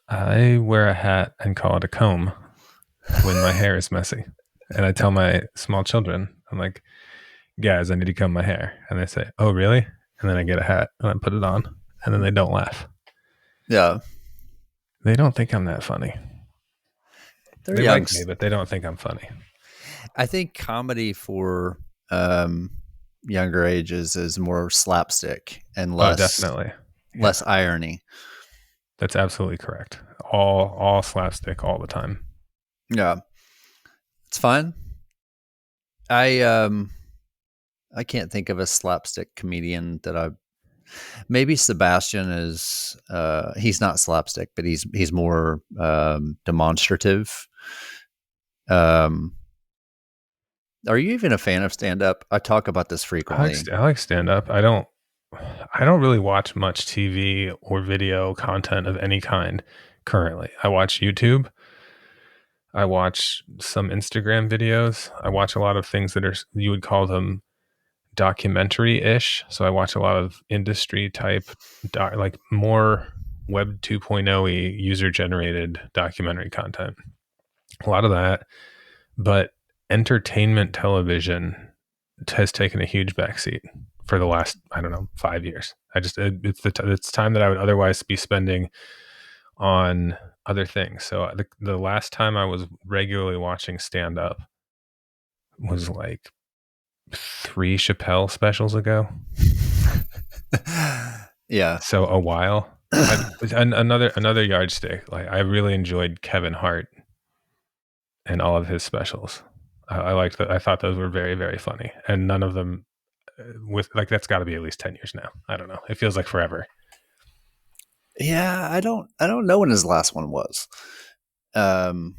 I wear a hat and call it a comb when my hair is messy. And I tell my small children, I'm like, guys, I need to comb my hair. And they say, oh, really? And then I get a hat and I put it on. And then they don't laugh. Yeah, They don't think I'm that funny. they're They young. like me, but they don't think I'm funny. I think comedy for um, younger ages is more slapstick and Oh, less definitely. Yeah, less irony. that's absolutely correct. All slapstick all the time. Yeah, it's fine. I I can't think of a slapstick comedian that I. Maybe Sebastian is. He's not slapstick, but he's more demonstrative. Um, are you even a fan of stand up? I talk about this frequently. I like stand up. I don't really watch much TV or video content of any kind currently. I watch YouTube. I watch some Instagram videos. I watch a lot of things that are, you would call them documentary-ish. So I watch a lot of industry type like more web 2.0 user generated documentary content. A lot of that, but entertainment television has taken a huge backseat for the last, I don't know, 5 years. It's time that I would otherwise be spending on other things. So the last time I was regularly watching stand up was like 3 Chappelle specials ago. Yeah. So a while. Another yardstick. Like I really enjoyed Kevin Hart and all of his specials. I liked that. I thought those were very, very funny, and none of them with like that's got to be at least 10 years now. I don't know. It feels like forever. Yeah, I don't know when his last one was. Um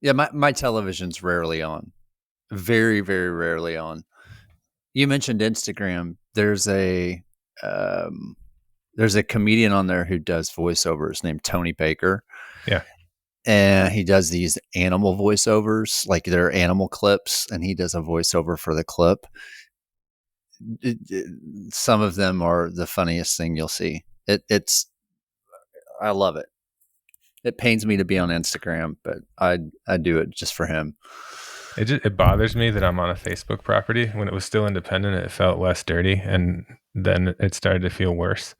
yeah, my television's rarely on. Very, very rarely on. You mentioned Instagram. Um there's a comedian on there who does voiceovers named Tony Baker. Yeah. And he does these animal voiceovers, like they're animal clips, and he does a voiceover for the clip. Some of them are the funniest thing you'll see. It's I love it. It pains me to be on Instagram, but I do it just for him. It bothers me that I'm on a Facebook property. When it was still independent, it felt less dirty, and then it started to feel worse.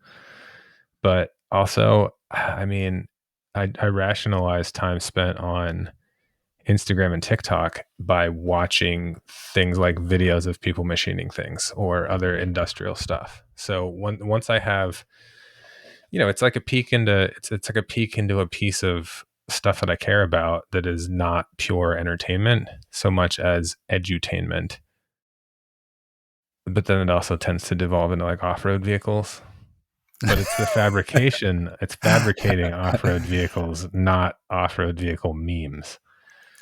But also, I mean, I rationalize time spent on Instagram and TikTok by watching things like videos of people machining things or other industrial stuff. So once I have, it's like a peek into it's like a peek into a piece of stuff that I care about that is not pure entertainment so much as edutainment. But then it also tends to devolve into like off-road vehicles. But it's the fabrication, it's fabricating off-road vehicles, not off-road vehicle memes.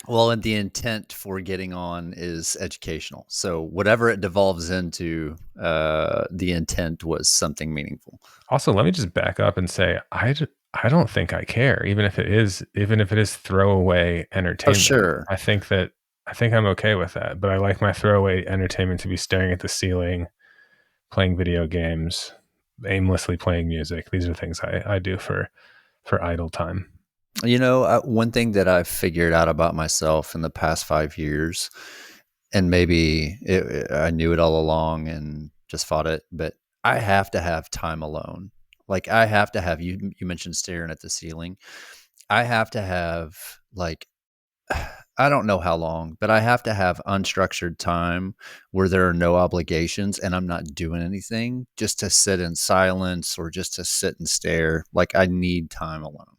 Well, and the intent for getting on is educational. So whatever it devolves into, the intent was something meaningful. Also, let me just back up and say I don't think I care, even if it is throwaway Oh, entertainment. sure. I think I'm okay with that. But I like my throwaway entertainment to be staring at the ceiling, playing video games, aimlessly playing music. These are things I do for idle time. One thing that I've figured out about myself in the past 5 years, and maybe I knew it all along and just fought it, but I have to have time alone. Like I have to have you. You mentioned staring at the ceiling. I have to have like I don't know how long, but I have to have unstructured time where there are no obligations and I'm not doing anything just to sit in silence or just to sit and stare. Like I need time alone.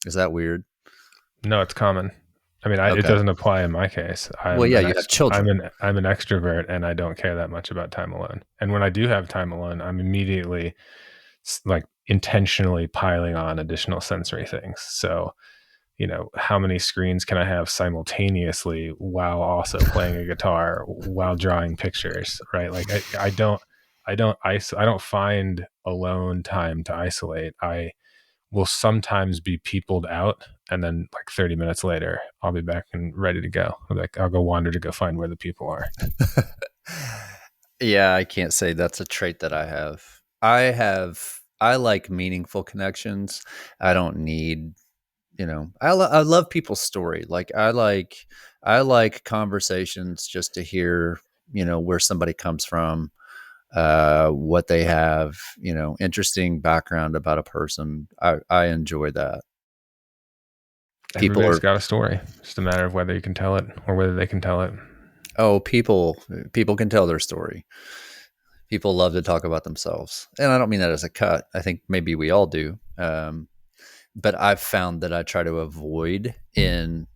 Is that weird? No, it's common. I mean, it Okay. doesn't apply in my case. Well, yeah, you have children. I'm an extrovert, and I don't care that much about time alone. And when I do have time alone, I'm immediately like intentionally piling on additional sensory things. So, how many screens can I have simultaneously while also playing a guitar while drawing pictures, right? Like I don't find alone time to isolate. I will sometimes be peopled out, and then like 30 minutes later I'll be back and ready to go. I'll go wander to go find where the people are. Yeah, I can't say that's a trait that I have. I have I like meaningful connections. I don't need, I love people's story. Like I like conversations just to hear, where somebody comes from, what they have, interesting background about a person. I enjoy that. People Everybody's are, got a story. It's just a matter of whether you can tell it or whether they can tell it. oh, people can tell their story. People love to talk about themselves. And I don't mean that as a cut. I think maybe we all do. But I've found that I try to avoid in,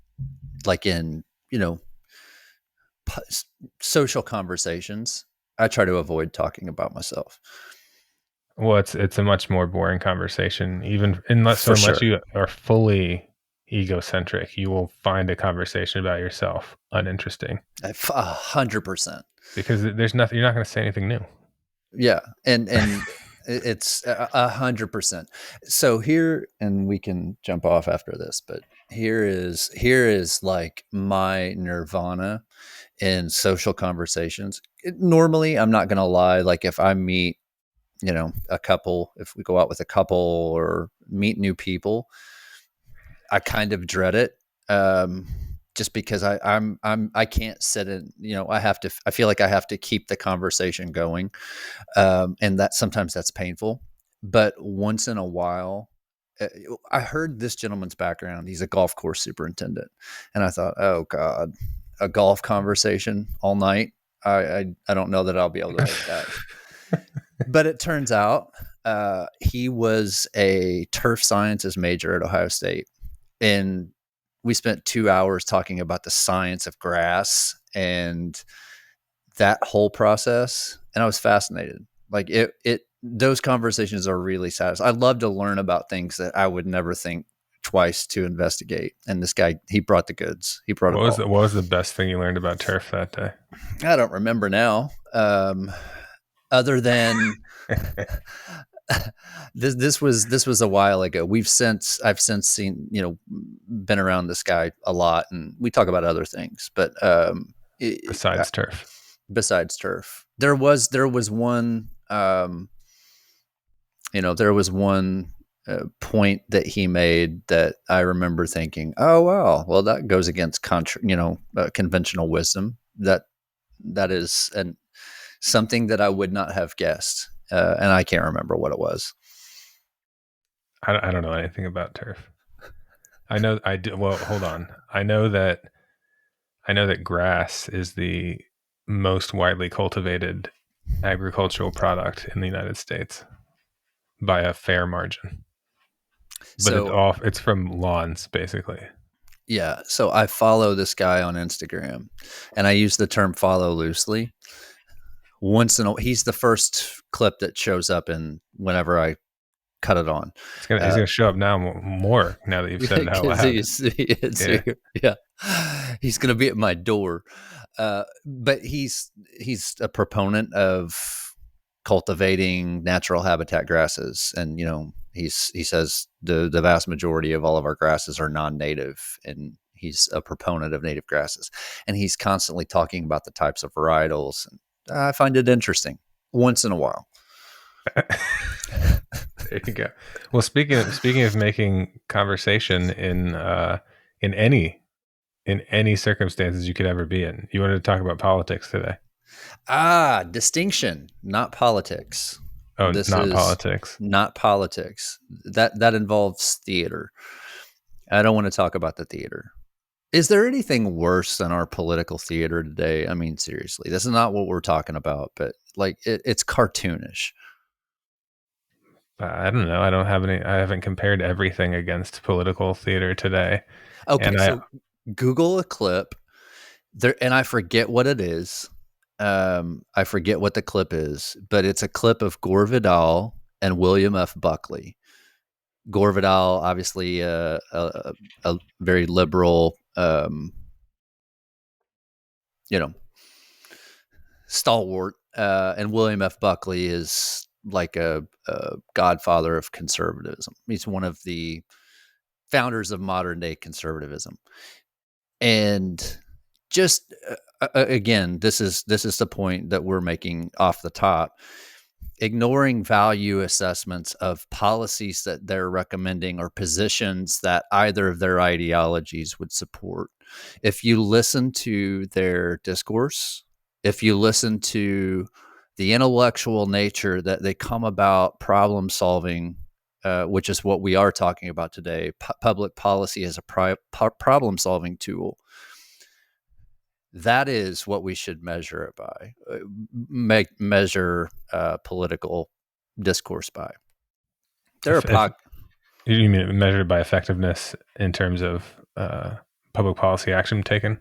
social conversations. I try to avoid talking about myself. Well, it's a much more boring conversation, even For unless sure. you are fully egocentric, you will find a conversation about yourself uninteresting 100%. because there's nothing. You're not going to say anything new. Yeah. And it's 100%. So here, and we can jump off after this, but here is like my nirvana in social conversations. Normally, I'm not going to lie. Like if I meet, a couple, if we go out with a couple or meet new people, I kind of dread it. Just because I can't sit in, I feel like I have to keep the conversation going. And that sometimes that's painful, but once in a while, uh, I heard this gentleman's background. He's a golf course superintendent. And I thought, oh God, a golf conversation all night. I don't know that I'll be able to make that. But it turns out he was a turf sciences major at Ohio State. And we spent 2 hours talking about the science of grass and that whole process. And I was fascinated. Like those conversations are really satisfying. I love to learn about things that I would never think twice to investigate. And this guy, he brought the goods. He brought it all. What was the best thing you learned about turf that day? I don't remember now. Other than this was a while ago. I've since seen, been around this guy a lot, and we talk about other things, but Besides turf. besides turf, there was one, point that he made that I remember thinking, oh wow, well that goes against conventional wisdom. That is something that I would not have guessed, and I can't remember what it was. I don't know anything about turf. I know I do. Well, hold on. I know that grass is the most widely cultivated agricultural product in the United States by a fair margin. But So it's from lawns basically. yeah, so I follow this guy on Instagram, and I use the term follow loosely. He's the first clip that shows up in whenever I cut it on. He's Uh, gonna show up now more now that you've said it out because loud. Yeah. yeah, he's gonna be at my door. But he's a proponent of cultivating natural habitat grasses, and he says the vast majority of all of our grasses are non-native, and he's a proponent of native grasses, and he's constantly talking about the types of varietals. And I find it interesting once in a while. There you go. Well, speaking of making conversation in any circumstances you could ever be in, you wanted to talk about politics today. Distinction, not politics. Oh, This not is politics. not politics. That involves theater. I don't want to talk about the theater. Is there anything worse than our political theater today? I mean, seriously, this is not what we're talking about, but like it's cartoonish. I don't know. I don't have any. I haven't compared everything against political theater today, Okay, and so Google a clip there, and I forget what it is. I forget what the clip is, but it's a clip of Gore Vidal and William F. Buckley. Gore Vidal, obviously, a very liberal, you know, stalwart, and William F. Buckley is like a godfather of conservatism. He's one of the founders of modern day conservatism, and just again, this is the point that we're making off the top. ignoring value assessments of policies that they're recommending or positions that either of their ideologies would support. If you listen to their discourse, if you listen to the intellectual nature that they come about problem solving, which is what we are talking about today, public policy as a problem solving tool. That is what we should measure it by, measure political discourse by. There are if you mean measured by effectiveness in terms of public policy action taken?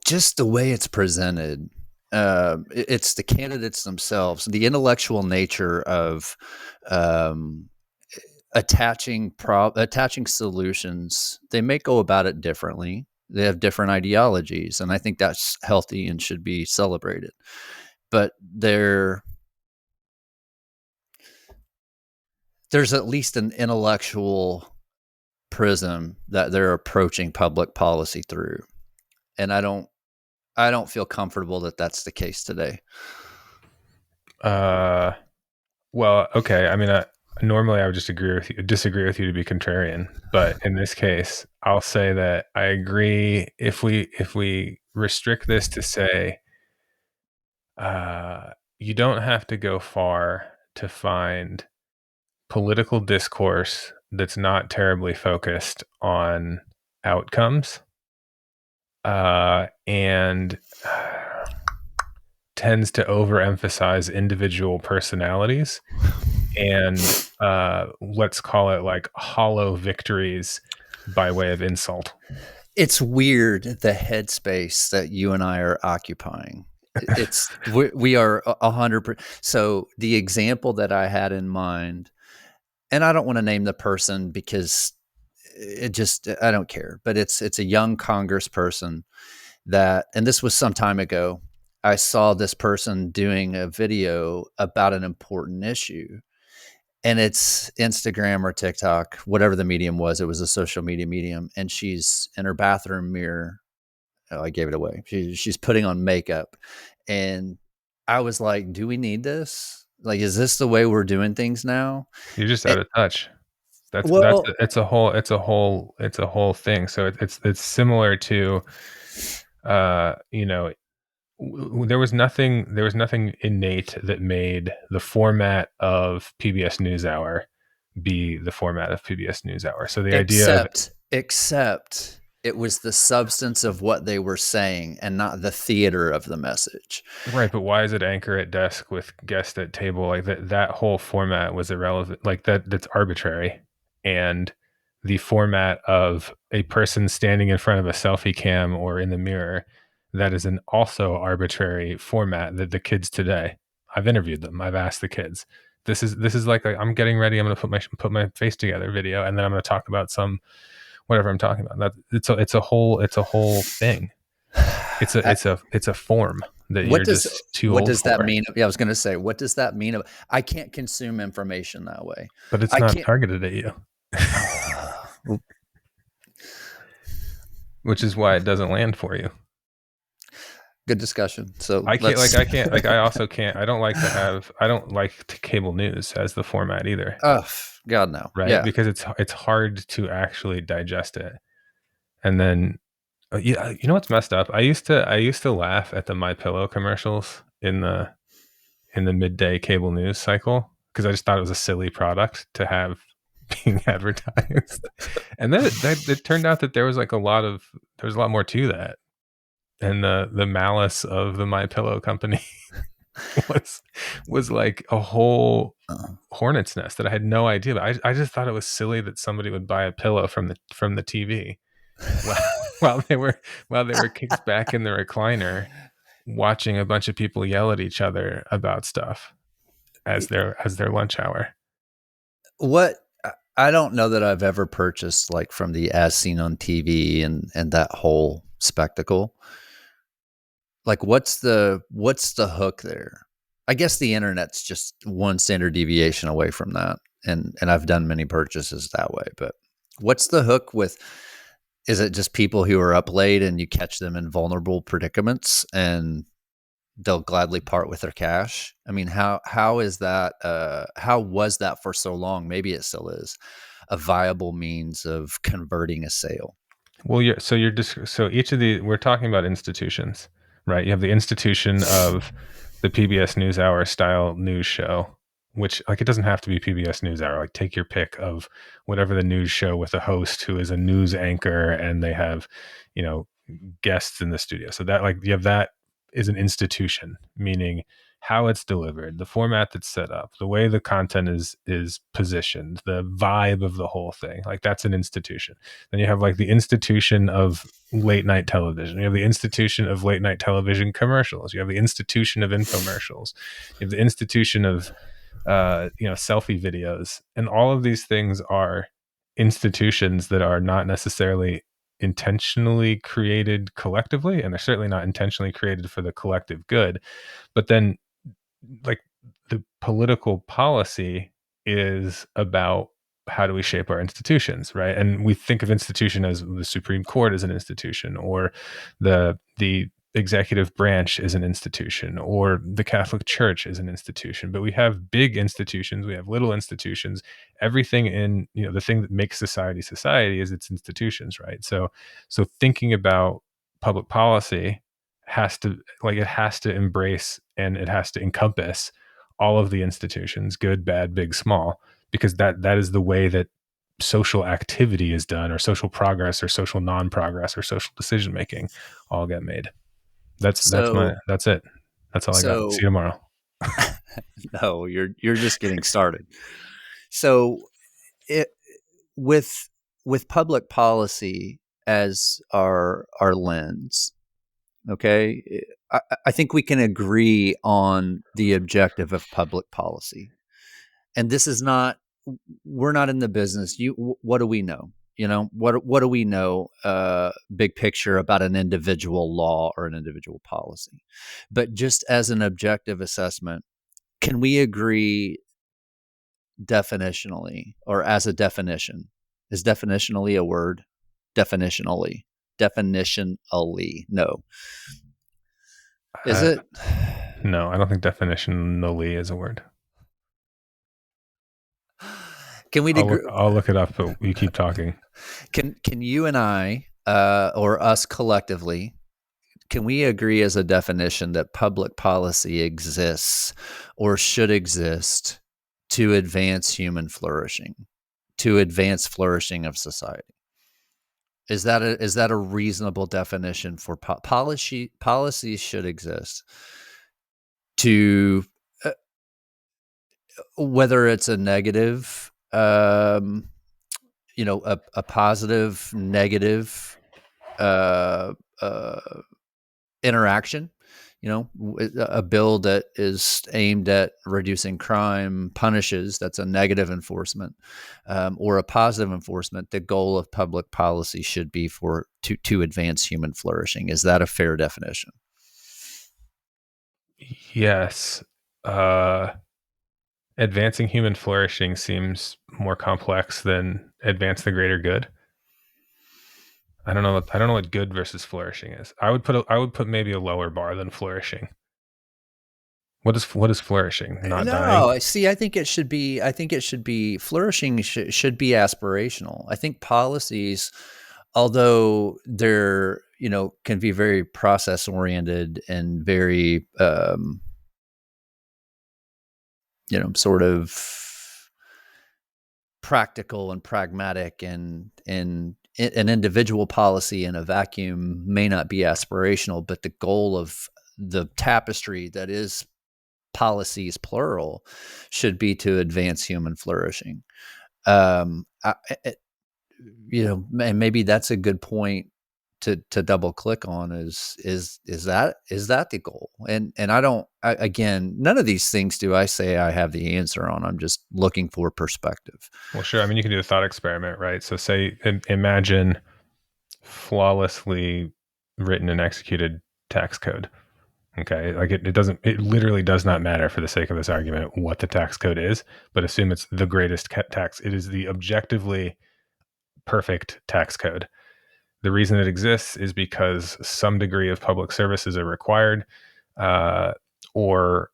Just the way it's presented. It's the candidates themselves, the intellectual nature of attaching solutions. They may go about it differently. They have different ideologies, and I think that's healthy and should be celebrated. But there's at least an intellectual prism that they're approaching public policy through, and I don't feel comfortable that that's the case today. Well, okay. I mean, normally I would just disagree with you to be contrarian, but in this case, I'll say that I agree. If we restrict this to say, you don't have to go far to find political discourse that's not terribly focused on outcomes, and tends to overemphasize individual personalities and let's call it like hollow victories by way of insult. It's weird the headspace that you and I are occupying. It's we are 100%. So the example that I had in mind, and I don't want to name the person because I don't care, but it's a young congressperson that, and this was some time ago, I saw this person doing a video about an important issue, and it's Instagram or TikTok, whatever the medium was. It was a social media medium, and she's in her bathroom mirror. Oh, I gave it away. She's putting on makeup, and I was like, "Do we need this? Like, is this the way we're doing things now?" You're just out of touch. Well, It's a whole thing. So it's similar to, you know, there was nothing innate that made the format of PBS NewsHour be the format of PBS NewsHour. So the idea of except it was the substance of what they were saying and not the theater of the message. right, but why is it anchor at desk with guest at table? Like that whole format was irrelevant. Like that's arbitrary. And the format of a person standing in front of a selfie cam or in the mirror, that is an also arbitrary format that the kids today, I've interviewed them. I've asked the kids, this is like I'm getting ready. I'm going to put my face together video, and then I'm going to talk about some whatever I'm talking about. That it's a whole thing. It's a form that you're just too what old does for. that mean? Yeah, I was going to say, what does that mean? I can't consume information that way. But it's not targeted at you, which is why it doesn't land for you. Good discussion. So I also can't. I don't like cable news as the format either. Oh God, no. Right? Yeah. Because it's hard to actually digest it. And then, you know what's messed up? I used to laugh at the My Pillow commercials in the midday cable news cycle because I just thought it was a silly product to have being advertised. And then it turned out that there was a lot more to that. And the malice of the My Pillow company was like a whole hornet's nest that I had no idea about. I just thought it was silly that somebody would buy a pillow from the TV while they were kicked back in the recliner watching a bunch of people yell at each other about stuff as their lunch hour. What I don't know that I've ever purchased like from the as seen on TV and that whole spectacle. Like what's the hook there? I guess the internet's just one standard deviation away from that. And I've done many purchases that way, but what's the hook with, is it just people who are up late and you catch them in vulnerable predicaments and they'll gladly part with their cash. I mean, how is that? How was that for so long? Maybe it still is a viable means of converting a sale. Well, you're just so each of the we're talking about institutions, right? You have the institution of the PBS NewsHour style news show, which like it doesn't have to be PBS NewsHour. Like take your pick of whatever the news show with a host who is a news anchor and they have, you know, guests in the studio. So that like you have that is an institution, meaning how it's delivered, the format that's set up, the way the content is positioned, the vibe of the whole thing. Like that's an institution. Then you have like the institution of late night television. You have the institution of late night television commercials. You have the institution of infomercials. You have the institution of selfie videos. And all of these things are institutions that are not necessarily intentionally created collectively, and they're certainly not intentionally created for the collective good. But then like the political policy is about how do we shape our institutions, right? And we think of institution as the Supreme Court as an institution, or the executive branch is an institution, or the Catholic Church is an institution. But we have big institutions, we have little institutions. Everything in, the thing that makes society society is its institutions, right? So thinking about public policy it has to embrace and it has to encompass all of the institutions, good, bad, big, small, because that is the way that social activity is done, or social progress, or social non-progress, or social decision making all get made. So That's it. That's all I got. See so you tomorrow. no, you're just getting started. So it with public policy as our lens, okay, I think we can agree on the objective of public policy. And this is not, we're not in the business. What do we know? What do we know? Big picture about an individual law or an individual policy, but just as an objective assessment, can we agree definitionally or as a definition? Is definitionally a word? Definitionally. Definitionally. No. Is Uh, it? no, I don't think definitionally is a word. Can we agree? I'll look it up, but you keep talking. Can you and I, or us collectively, can we agree as a definition that public policy exists or should exist to advance human flourishing, to advance flourishing of society? Is that a reasonable definition for policy? Policies should exist to, whether it's a negative, a positive, negative interaction. A bill that is aimed at reducing crime punishes, that's a negative enforcement, or a positive enforcement. The goal of public policy should be to advance human flourishing. Is that a fair definition? Yes. Advancing human flourishing seems more complex than advance the greater good. I don't know. I don't know what good versus flourishing is. I would put maybe a lower bar than flourishing. What is flourishing? Not dying? No, see, I think it should be. I think it should be flourishing. Should be aspirational. I think policies, although they're can be very process oriented and very sort of practical and pragmatic, and an individual policy in a vacuum may not be aspirational, but the goal of the tapestry that is policies plural should be to advance human flourishing. And maybe that's a good point to double click on is that the goal? And again, none of these things do I say I have the answer on. I'm just looking for perspective. Well, sure. I mean, you can do a thought experiment, right? So say, imagine flawlessly written and executed tax code. Okay. Like it literally does not matter for the sake of this argument what the tax code is, but assume it's the greatest tax. It is the objectively perfect tax code. The reason it exists is because some degree of public services are required. uh, or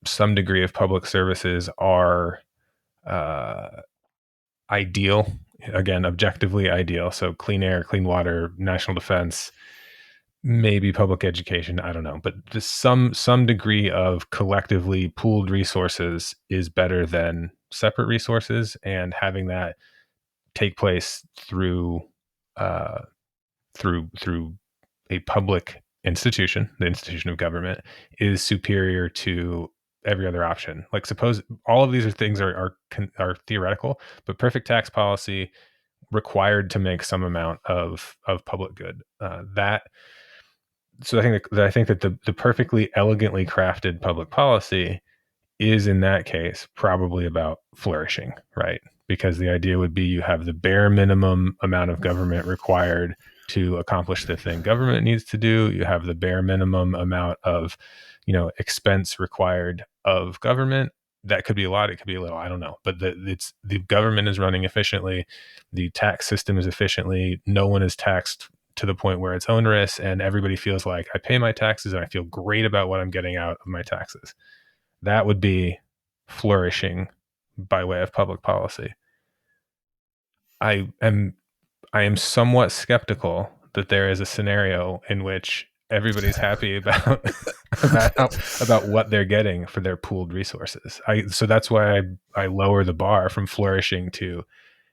some degree of public services are uh, ideal. Again, objectively ideal. So clean air, clean water, national defense, maybe public education. I don't know, but some degree of collectively pooled resources is better than separate resources, and having that take place uh, through a public institution, the institution of government, is superior to every other option. Like, suppose all of these are things are theoretical, but perfect tax policy required to make some amount of public good. That so I think that the perfectly elegantly crafted public policy is in that case probably about flourishing, right? Because the idea would be you have the bare minimum amount of government required to accomplish the thing government needs to do. You have the bare minimum amount of, expense required of government. That could be a lot, it could be a little, I don't know. But the government is running efficiently, the tax system is efficiently, no one is taxed to the point where it's onerous, and everybody feels like I pay my taxes and I feel great about what I'm getting out of my taxes. That would be flourishing by way of public policy. I am I am somewhat skeptical that there is a scenario in which everybody's happy about about what they're getting for their pooled resources. So that's why I lower the bar from flourishing to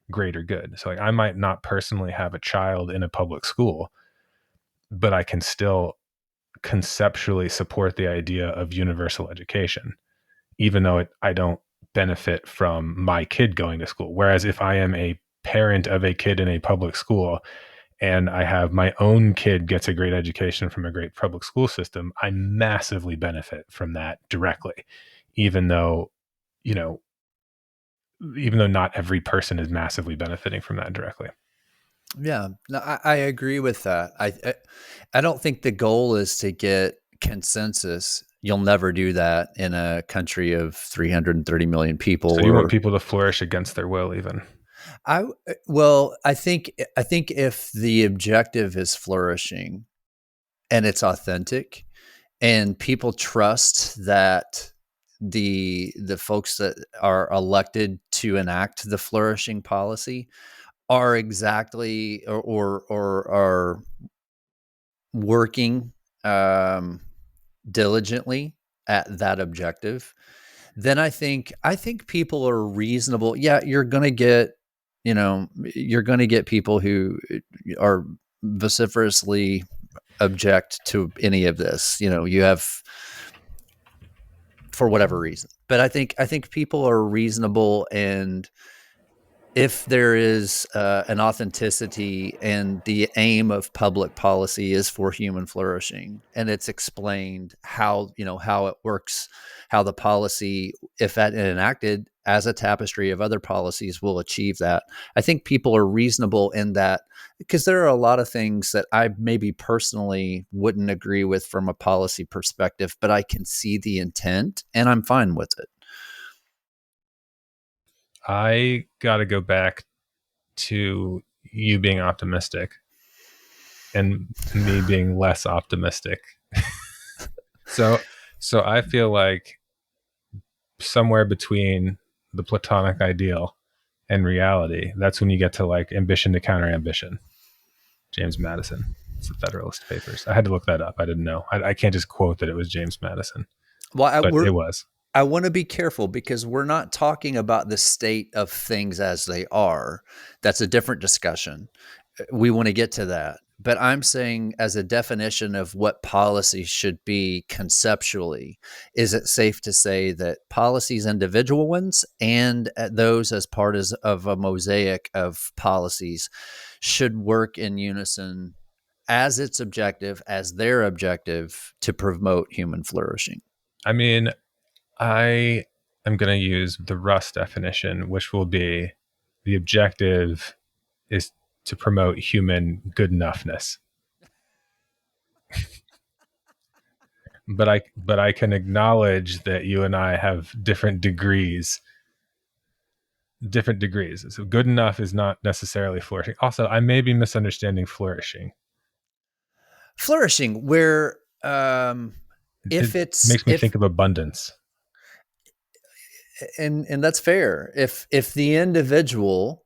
greater good. So, like, I might not personally have a child in a public school, but I can still conceptually support the idea of universal education, even though I don't benefit from my kid going to school. Whereas if I am a parent of a kid in a public school and I have my own kid gets a great education from a great public school system, I massively benefit from that directly, even though, you know, even though not every person is massively benefiting from that directly. Yeah, no, I agree with that. I don't think the goal is to get consensus. You'll never do that in a country of 330 million people. So you want Or people to flourish against their will, even. I well, I think if the objective is flourishing and it's authentic and people trust that the folks that are elected to enact the flourishing policy are exactly or are working diligently at that objective, then I think people are reasonable. Yeah, you're going to get people who are vociferously object to any of this. You have, for whatever reason. But I think people are reasonable, and if there is an authenticity and the aim of public policy is for human flourishing, and it's explained how it works, how the policy, if enacted as a tapestry of other policies, will achieve that. I think people are reasonable in that, because there are a lot of things that I maybe personally wouldn't agree with from a policy perspective, but I can see the intent and I'm fine with it. I got to go back to you being optimistic and me being less optimistic. So, so I feel like somewhere between the platonic ideal and reality, that's when you get to like ambition to counter ambition. James Madison. It's the Federalist Papers. I had to look that up. I didn't know. I can't just quote that it was James Madison, Well, but it was. I want to be careful because we're not talking about the state of things as they are. That's a different discussion. We want to get to that. But I'm saying, as a definition of what policy should be conceptually, is it safe to say that policies, individual ones, and those as part of a mosaic of policies, should work in unison as its objective, as their objective, to promote human flourishing? I mean, I am going to use the Rust definition, which will be the objective is to promote human good enoughness. But I can acknowledge that you and I have different degrees. So good enough is not necessarily flourishing. Also, I may be misunderstanding flourishing. Flourishing, where If It it's makes me if think of abundance. and that's fair. If the individual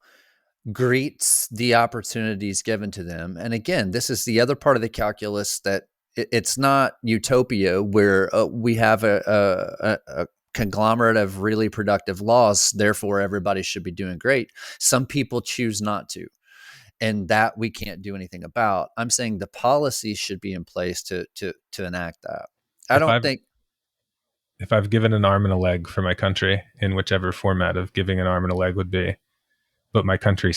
greets the opportunities given to them, and again, this is the other part of the calculus, that it's not utopia where we have a conglomerate of really productive laws, therefore everybody should be doing great. Some people choose not to, and that we can't do anything about. I'm saying the policies should be in place to enact that. I If don't I've think if I've given an arm and a leg for my country in whichever format of giving an arm and a leg would be, but my country,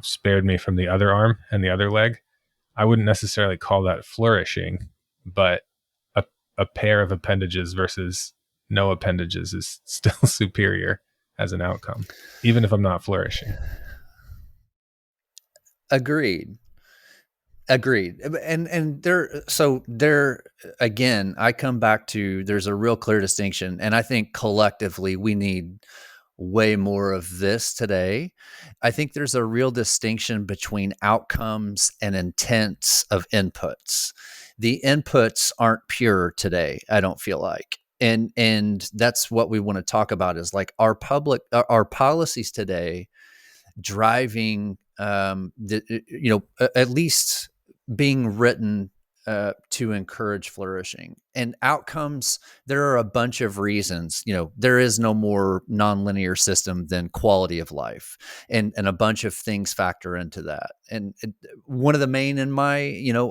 spared me from the other arm and the other leg, I wouldn't necessarily call that flourishing, but a, a pair of appendages versus no appendages is still superior as an outcome, even if I'm not flourishing. agreed. Agreed. And there again, I come back to, there's a real clear distinction, and I think collectively we need way more of this today. I think there's a real distinction between outcomes and intents of inputs. The inputs aren't pure today, I don't feel like. And that's what we want to talk about, is like our policies today driving at least being written to encourage flourishing and outcomes. There are a bunch of reasons. There is no more nonlinear system than quality of life, and a bunch of things factor into that. And one of the main, in my,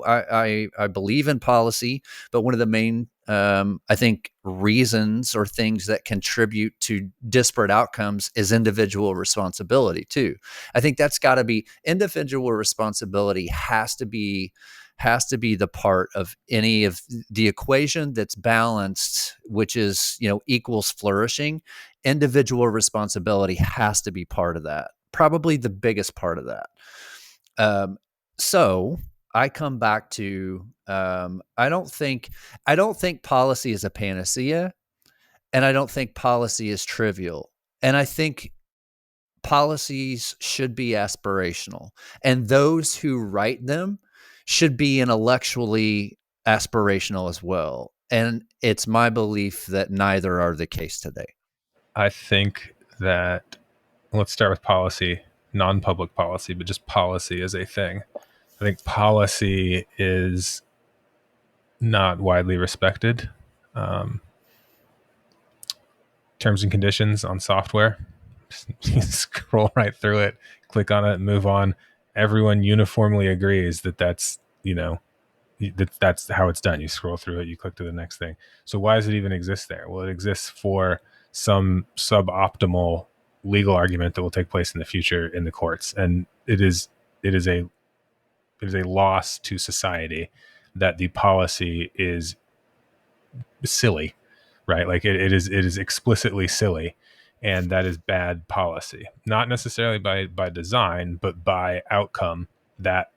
I believe in policy, but one of the main, I think, reasons or things that contribute to disparate outcomes is individual responsibility too. I think that's got to be, individual responsibility has to be the part of any of the equation that's balanced, which is, equals flourishing. Individual responsibility has to be part of that, probably the biggest part of that. So I come back to, I don't think policy is a panacea, and I don't think policy is trivial. And I think policies should be aspirational, and those who write them should be intellectually aspirational as well. And it's my belief that neither are the case today. I think that, let's start with policy, non-public policy, but just policy as a thing. I think policy is not widely respected. Um, Terms and conditions on software, you scroll right through it, click on it, move on. Everyone uniformly agrees that that's how it's done. You scroll through it, you click to the next thing. So why does it even exist there? Well, it exists for some suboptimal legal argument that will take place in the future in the courts, and it is a loss to society that the policy is silly, right? Like it is explicitly silly, and that is bad policy. Not necessarily by design, but by outcome. That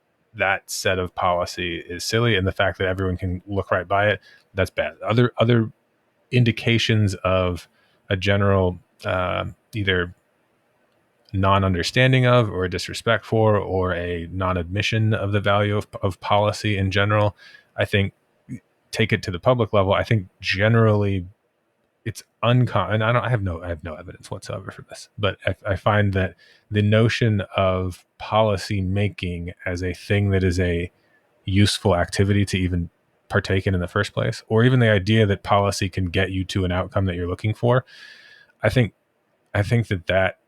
set of policy is silly, and the fact that everyone can look right by it, that's bad. Other indications of a general either non-understanding of, or a disrespect for, or a non-admission of the value of policy in general, I think, take it to the public level. I think generally it's uncommon. And I have no evidence whatsoever for this, but I find that the notion of policy making as a thing that is a useful activity to even partake in the first place, or even the idea that policy can get you to an outcome that you're looking for, I think that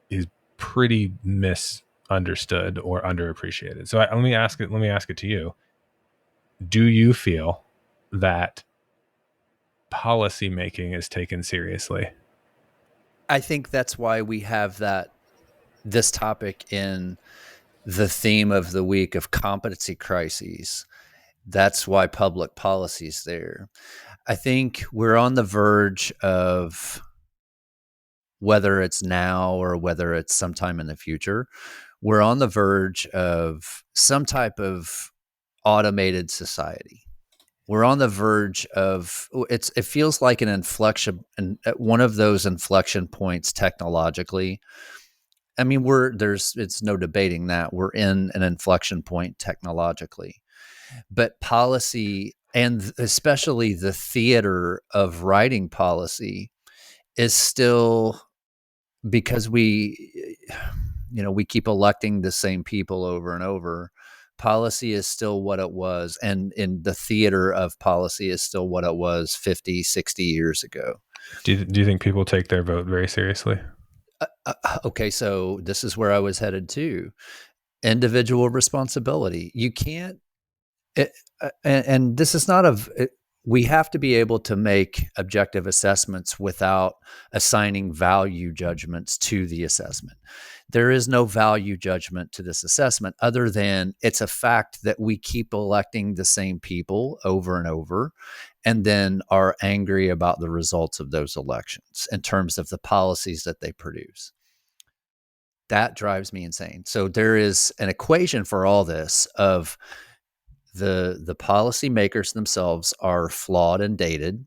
is pretty misunderstood or underappreciated. So let me ask it to you. Do you feel that policy making is taken seriously? I think that's why we have this topic in the theme of the week of competency crises. That's why public policy is there. I think we're on the verge of, whether it's now or whether it's sometime in the future, we're on the verge of some type of automated society. We're on the verge of, it feels like an inflection, and one of those inflection points technologically. I mean, it's no debating that we're in an inflection point technologically, but policy, and especially the theater of writing policy is still, because we keep electing the same people over and over. Policy is still what it was, and in the theater of policy is still what it was 50, 60 years ago. Do you think people take their vote very seriously? Okay, so this is where I was headed to. Individual responsibility. You can't, and this is not we have to be able to make objective assessments without assigning value judgments to the assessment. There is no value judgment to this assessment other than it's a fact that we keep electing the same people over and over, and then are angry about the results of those elections in terms of the policies that they produce. That drives me insane. So there is an equation for all this of the policymakers themselves are flawed and dated,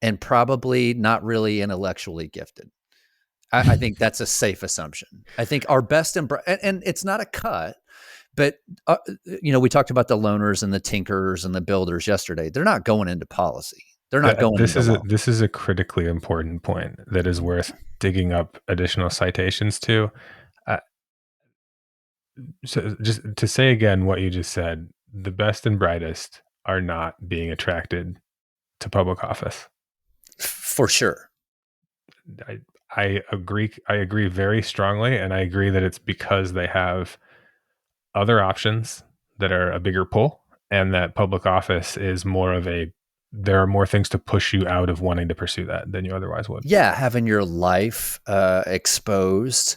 and probably not really intellectually gifted. I think that's a safe assumption. I think our best and it's not a cut, but we talked about the loners and the tinkers and the builders yesterday. They're not going into policy. They're not going This into is law. this is a critically important point that is worth digging up additional citations to. Uh, so just to say again what you just said, the best and brightest are not being attracted to public office. For sure. I, I agree. I agree very strongly, and I agree that it's because they have other options that are a bigger pull, and that public office is more of a. There are more things to push you out of wanting to pursue that than you otherwise would. Yeah, having your life exposed,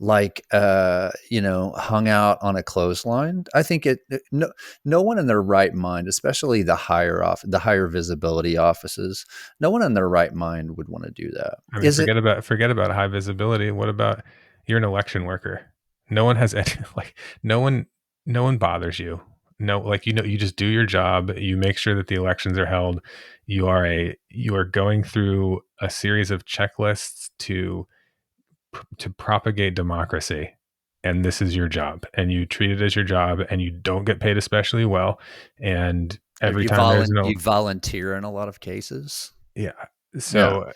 like hung out on a clothesline. I think no one in their right mind, especially the higher visibility offices, no one in their right mind would want to do that. I mean, Is it? forget about high visibility. What about you're an election worker? No one has any like no one no one bothers you. No, like you just do your job. You make sure that the elections are held. You are going through a series of checklists to propagate democracy, and this is your job, and you treat it as your job, and you don't get paid especially well. And Or every time there's no you volunteer in a lot of cases. yeah. Yeah. So,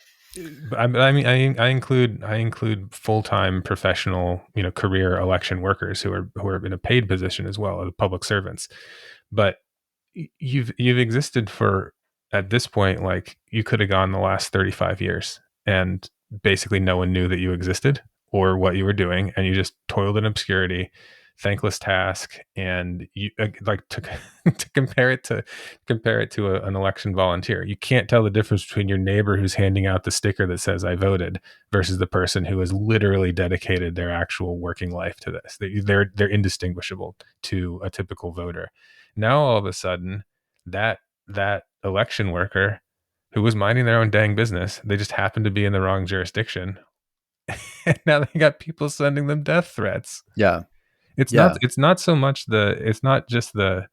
I mean, I include full time professional, career election workers who are in a paid position as well, the public servants. But you've existed for at this point, like you could have gone the last 35 years, and basically no one knew that you existed or what you were doing, and you just toiled in obscurity, thankless task. And you like to to compare it to an election volunteer. You can't tell the difference between your neighbor who's handing out the sticker that says I voted versus the person who has literally dedicated their actual working life to this. They're indistinguishable to a typical voter. Now all of a sudden, that election worker who was minding their own dang business, they just happened to be in the wrong jurisdiction, and now they got people sending them death threats. Yeah. It's not. Yeah. It's not so much the. It's not just the.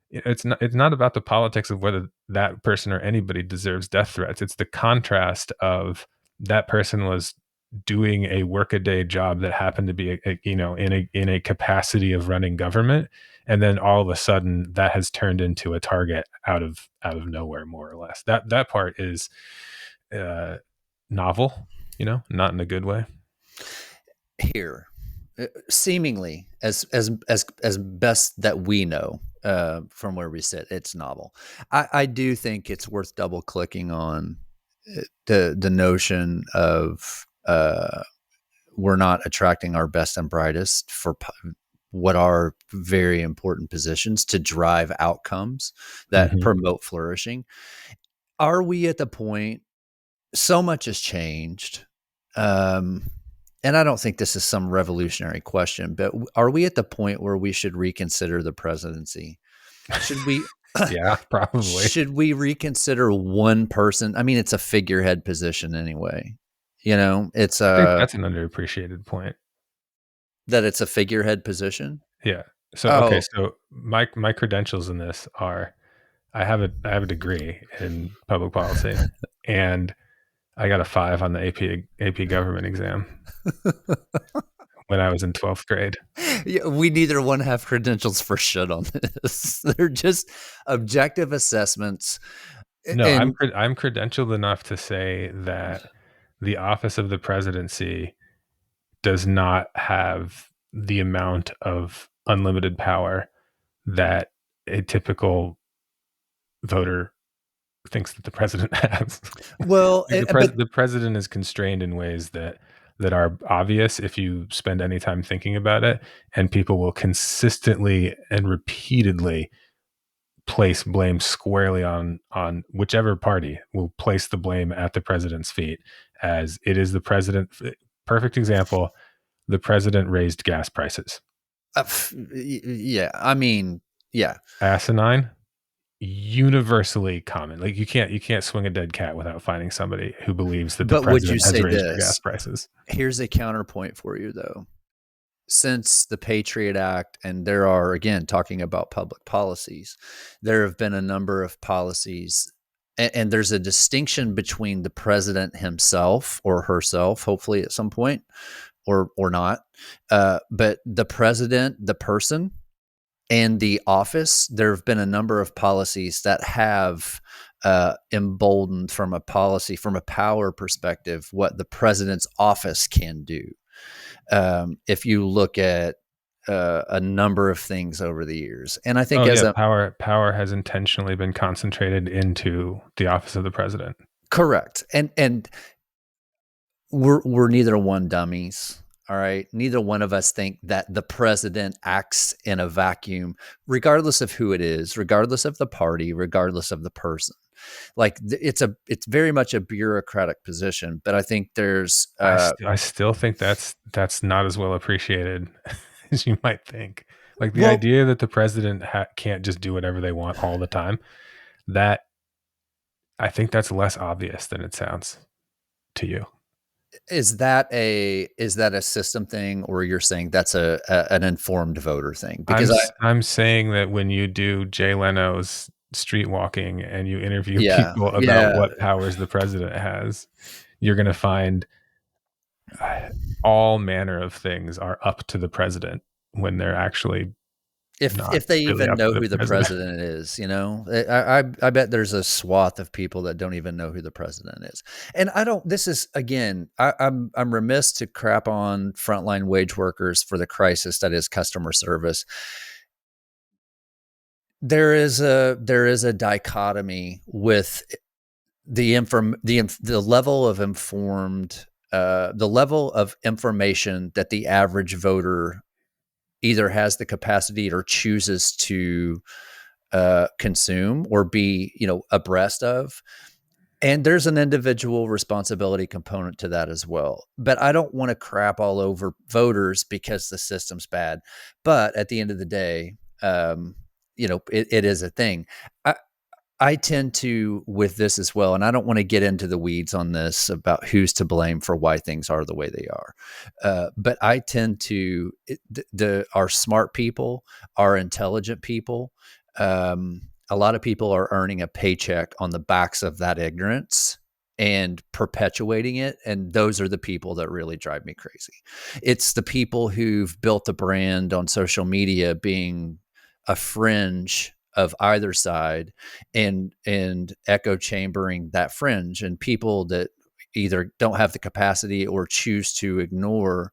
It's not. It's not about the politics of whether that person or anybody deserves death threats. It's the contrast of that person was doing a workaday job that happened to be in a capacity of running government, and then all of a sudden that has turned into a target out of nowhere, more or less. That part is uh novel, not in a good way. Here, seemingly as best that we know, from where we sit, it's novel. I do think it's worth double clicking on the notion of we're not attracting our best and brightest for what are very important positions to drive outcomes that Hmm. promote flourishing. Are we at the point? So much has changed. Um, and I don't think this is some revolutionary question, but are we at the point where we should reconsider the presidency? Should we Yeah, probably. should we reconsider one person? I mean, it's a figurehead position anyway. It's I think that's an underappreciated point. that it's a figurehead position. Yeah. So okay, Oh, so my credentials in this are I have a degree in public policy, and I got a 5 on the AP government exam when I was in 12th grade. Yeah, we neither one have credentials for shit on this. They're just objective assessments. No, And I'm credentialed enough to say that the office of the presidency does not have the amount of unlimited power that a typical voter thinks that the president has. well, Like but the president is constrained in ways that are obvious if you spend any time thinking about it, and people will consistently and repeatedly place blame squarely on whichever party will place the blame at the president's feet, as it is the president. Perfect example: the president raised gas prices. yeah, I mean, yeah. Asinine, universally common. Like you can't swing a dead cat without finding somebody who believes that the But would you president has say raised your gas this? prices. Here's a counterpoint for you, though. Since the Patriot Act, and there are, again, talking about public policies, there have been a number of policies, and there's a distinction between the president himself or herself, hopefully at some point, or not. But the president, the person, and the office, there have been a number of policies that have emboldened from a power perspective, what the president's office can do. If you look at a number of things over the years, and I think Oh as yeah, a power has intentionally been concentrated into the office of the president. correct, and we're neither one dummies. All right. Neither one of us think that the president acts in a vacuum, regardless of who it is, regardless of the party, regardless of the person. Like it's very much a bureaucratic position, but I think there's I still think that's not as well appreciated as you might think. Like the well, idea that the president can't just do whatever they want all the time. That I think that's less obvious than it sounds to you. is that a system thing, or you're saying that's an informed voter thing? Because I'm saying that when you do Jay Leno's street walking and you interview yeah, people about yeah. what powers the president has, you're going to find uh, all manner of things are up to the president when they're actually not If they really even up to know the who the president. president is, I bet there's a swath of people that don't even know who the president is. And I don't. This is again, I'm remiss to crap on frontline wage workers for the crisis that is customer service. There is a dichotomy with the level of the level of information that the average voter either has the capacity or chooses to consume or be abreast of. And there's an individual responsibility component to that as well. But I don't want to crap all over voters because the system's bad. But at the end of the day, it is a thing. I, I tend to with this as well, and I don't want to get into the weeds on this about who's to blame for why things are the way they are. But I tend to our smart people, our intelligent people. A lot of people are earning a paycheck on the backs of that ignorance and perpetuating it, and those are the people that really drive me crazy. It's the people who've built a brand on social media being a fringe of either side and echo chambering that fringe, and people that either don't have the capacity or choose to ignore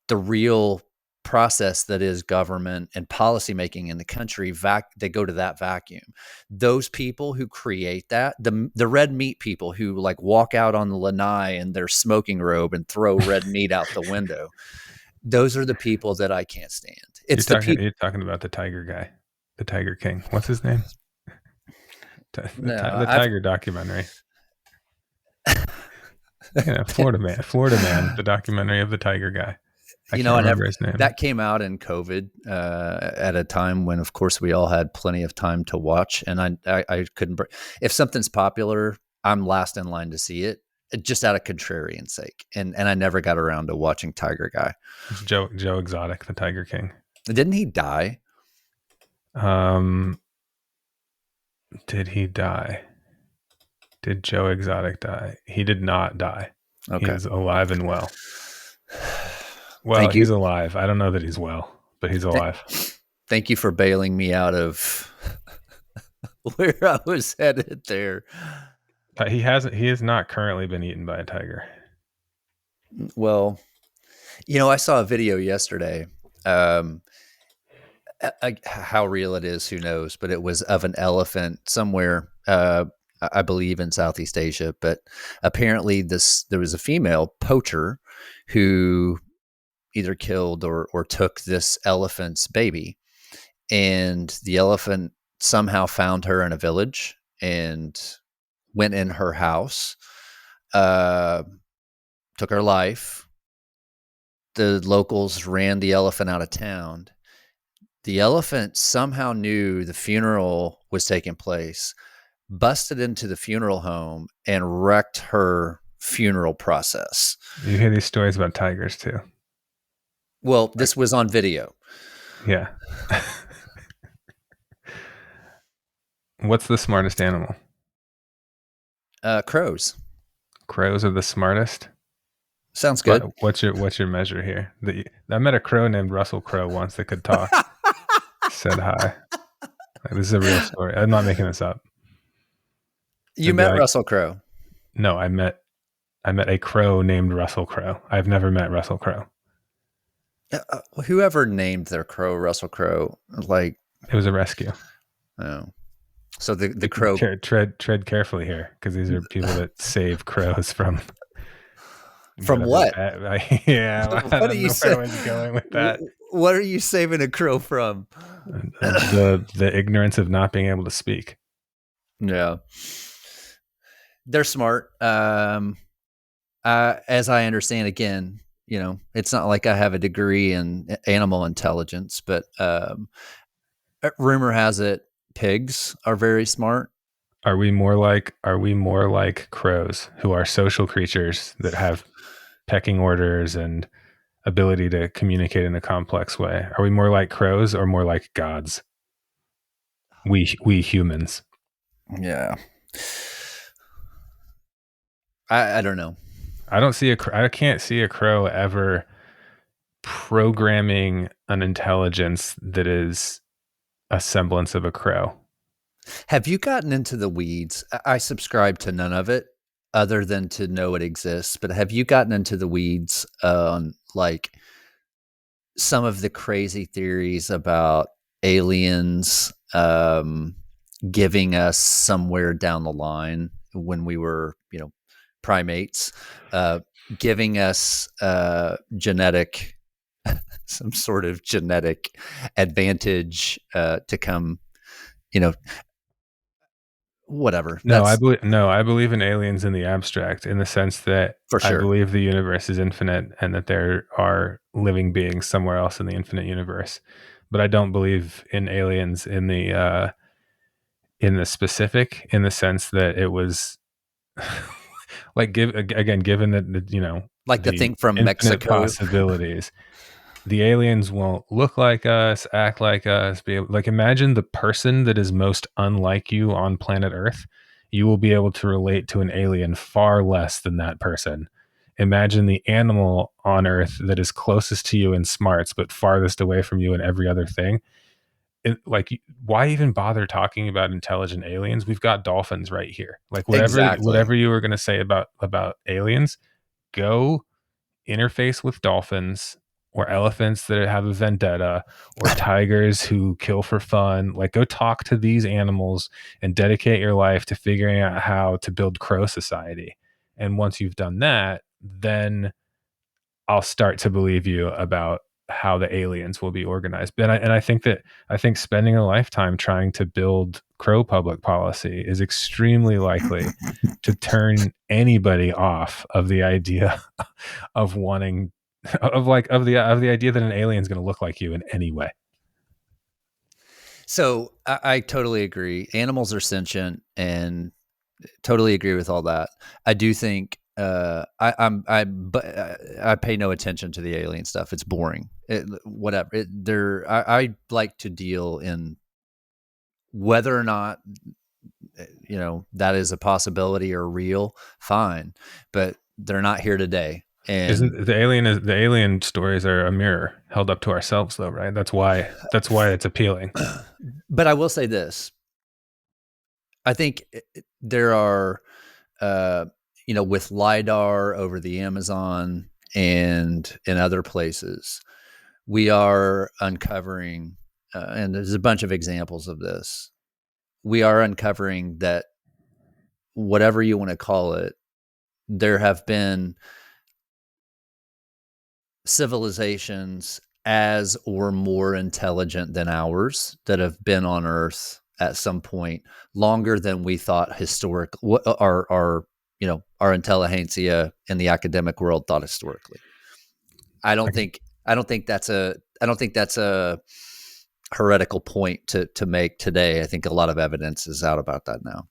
the real process that is government and policymaking in the country. They go to that vacuum. Those people who create that, the red meat people who like walk out on the lanai in their smoking robe and throw red meat out the window, those are the people that I can't stand. It's the people. You're talking about the tiger guy, the Tiger King. What's his name? No, The I've Tiger documentary. Yeah, Florida Man, the documentary of the Tiger guy. I can't I never. remember his name. That came out in COVID at a time when, of course, we all had plenty of time to watch, and I couldn't. If something's popular, I'm last in line to see it, just out of contrarian sake. And I never got around to watching Tiger Guy. It's Joe Exotic, the Tiger King. Didn't he die? Um, did he die? Did Joe Exotic die? He did not die. He Okay. is alive and well. Well, Thank you. he's alive. I don't know that he's well, but he's Th- alive. Thank you for bailing me out of where I was headed there. He has not currently been eaten by a tiger. Well, I saw a video yesterday. Um, how real it is, who knows? But it was of an elephant somewhere, I believe in Southeast Asia. But apparently, there was a female poacher who either killed or took this elephant's baby, and the elephant somehow found her in a village and went in her house, uh, took her life. The locals ran the elephant out of town. The elephant somehow knew the funeral was taking place, busted into the funeral home, and wrecked her funeral process. You hear these stories about tigers too. Well, Like, this was on video. yeah. What's the smartest animal? Crows. Crows are the smartest. Sounds good. What's your measure here? I met a crow named Russell Crowe once that could talk. Said hi. Like, this is a real story. I'm not making this up. You met Russell Crowe. No, I met a crow named Russell Crowe. I've never met Russell Crowe. Whoever named their crow Russell Crowe, like, it was a rescue. Oh, so the crow. Tread carefully here, because these are people that save crows from what? Yeah, what are you going with that? What are you saving a crow from? The ignorance of not being able to speak. Yeah, they're smart. As I understand, again, it's not like I have a degree in animal intelligence, but rumor has it pigs are very smart. Are we more like crows, who are social creatures that have pecking orders and ability to communicate in a complex way? Are we more like crows or more like gods? We humans. Yeah. I don't know. I can't see a crow ever programming an intelligence that is a semblance of a crow. Have you gotten into the weeds? I subscribe to none of it other than to know it exists, but have you gotten into the weeds on like some of the crazy theories about aliens giving us somewhere down the line when we were, primates, giving us some sort of genetic advantage to come, whatever. I believe in aliens in the abstract, in the sense that For sure. I believe the universe is infinite and that there are living beings somewhere else in the infinite universe. But I don't believe in aliens in the specific, in the sense that it was like, given that like the thing from Mexico possibilities. The aliens won't look like us, act like us, imagine the person that is most unlike you on planet Earth. You will be able to relate to an alien far less than that person. Imagine the animal on Earth that is closest to you in smarts, but farthest away from you in every other thing. Why even bother talking about intelligent aliens? We've got dolphins right here. Like, whatever you were going to say about aliens, go interface with dolphins or elephants that have a vendetta, or tigers who kill for fun. Like, go talk to these animals and dedicate your life to figuring out how to build crow society. And once you've done that, then I'll start to believe you about how the aliens will be organized. I think spending a lifetime trying to build crow public policy is extremely likely to turn anybody off of the idea of wanting of the idea that an alien is going to look like you in any way. So I totally agree. Animals are sentient, and totally agree with all that. I do think I pay no attention to the alien stuff. It's boring. Whatever. I like to deal in whether or not that is a possibility or real. Fine, but they're not here today. And Isn't the alien stories are a mirror held up to ourselves though, right? That's why it's appealing. but I will say this: I think there are, uh, with lidar over the Amazon and in other places, we are uncovering, and there's a bunch of examples of this. We are uncovering that whatever you want to call it, there have been civilizations as or more intelligent than ours that have been on Earth at some point longer than we thought historically. Our intelligentsia in the academic world thought historically. I don't think I don't think that's a heretical point to make today. I think a lot of evidence is out about that now.